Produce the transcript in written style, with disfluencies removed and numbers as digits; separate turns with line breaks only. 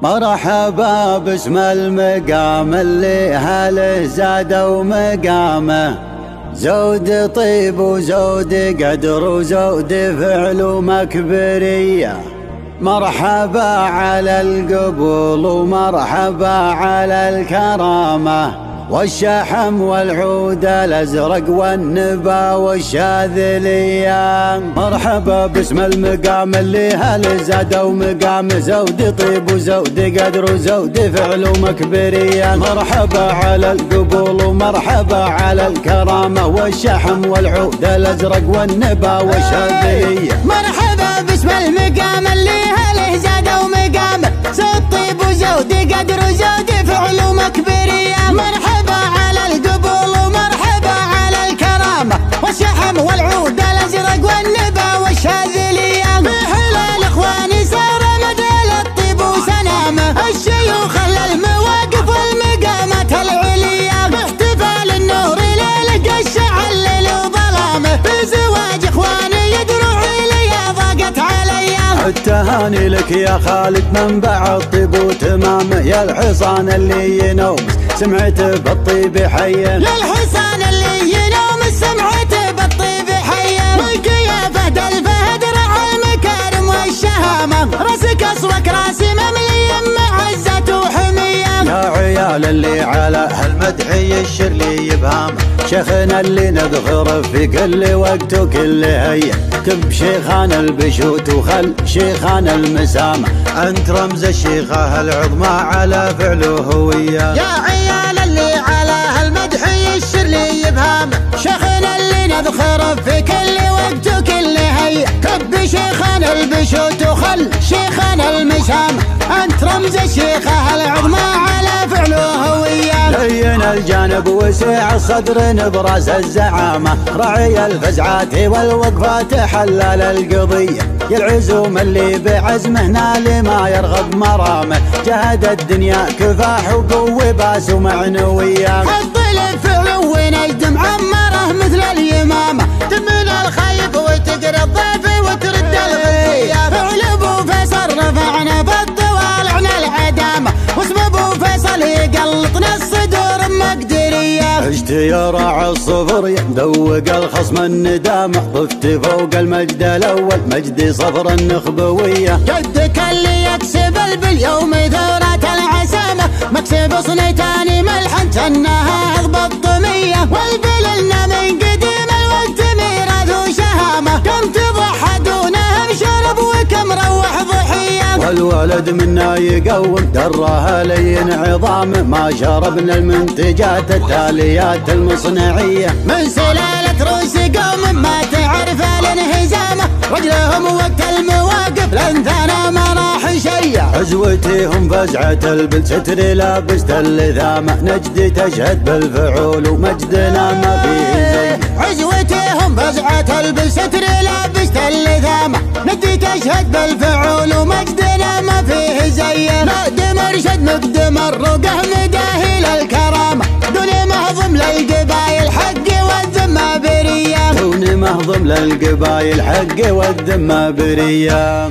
مرحبا باسم المقام اللي هاله زادوا مقامه، زود طيب وزود قدر وزود فعل ومكبرية. مرحبا على القبول ومرحبا على الكرامة، والشحم والعود الازرق والنبا والشاذلية. مرحبا باسم المقام اللي هل زادوا مقام، زود طيب وزود قدر وزود فعل ومكبرية. مرحبا على القبول ومرحبا على الكرامة، والشحم والعود الازرق والنبا والشاذلية.
مرحبا باسم المقام اللي هل زادوا مقام، زود طيب وزود قدر وزود فعل ومكبرية. مرحبا على القبول ومرحبا على الكرامة، والشحم والعود الازرق والنبا والشاذلية. بحلال اخواني سار مدى الطيب وسلامه، الشيوخ المواقف والمقامات العليا. باحتفال النور ليلة الشعل الليل وظلامه، بزواج اخواني يدرع لي ضاقت عليا.
التهاني لك يا خالد منبع الطيب وتمامه، يا الحصان اللي ينوم سمعته بالطيب حيا.
يا الحصان اللي ينوم سمعته بالطيب حيا. والقيا فهد الفهد رعى المكارم والشهامة، راسك اصوك راسي مملي معزة وحمية.
يا عيال اللي على هالمدحي الشرلي يبهامه، شيخنا اللي نذخر في كل وقت وكل هيا. كب شيخان البشوت وخل شيخان المسامة، انت رمز الشيخة العظمى على فعله هوية.
يا عيال اللي على هالمدحي الشرلي يبهامه، شيخنا اللي نذخر في كل وقت وكل هيا. كب شيخان البشوت وخل شيخان المسامة، انت رمز الشيخة العظمى على فعله هوية.
لين الجانب وسع الصدر نبراس الزعامة، رعي الفزعات والوقفات حلال القضية. يا العزوم اللي بعزمه نال ما يرغب مرامه، جهد الدنيا كفاح وقوة باس ومعنوية.
حط الفعل ونجد معمره مثل اليمامة، تمن الخايف وتقري الضيف وترد الغية. فعل ابو فيصل رفعنا بالطوال عن العدامة، واسم ابو فيصل يقلطنا الصدور مقدرية.
عشت يا راعي الصفر يدوق الخصم الندامة، ضفت فوق المجد الاول مجد صفر النخبوية.
جدك اللي يكسب باليوم ثورة العسامة، مكسب صنيتاني ملحن تنها اضبط طمية. والبللنا من قديم الوقت ميراث وشهامة، كم تضحى دونهم شرب وكم روح ضحية.
والولد منا يقوم دره لين عظامه، ما شربنا المنتجات التاليات المصنعية.
من سلالة روس قوم ما تعرف الانهزامة، رجلهم وقت المواقف لانثانا ما راح شيع.
عزوتهم فزعة البلستر لابست اللثامة، نجد تشهد بالفعول ومجدنا ما فيه زي.
عزوتهم فزعة البلستر لابست اللثامة، نجد تشهد بالفعول ومجدنا ما فيه زي. مقدم ارشد مقدم الرقه مداهي للكرامة، دون مهضم للقبايل حق والذمة برية.
دون مهضم للقبايل حق والذمة برية.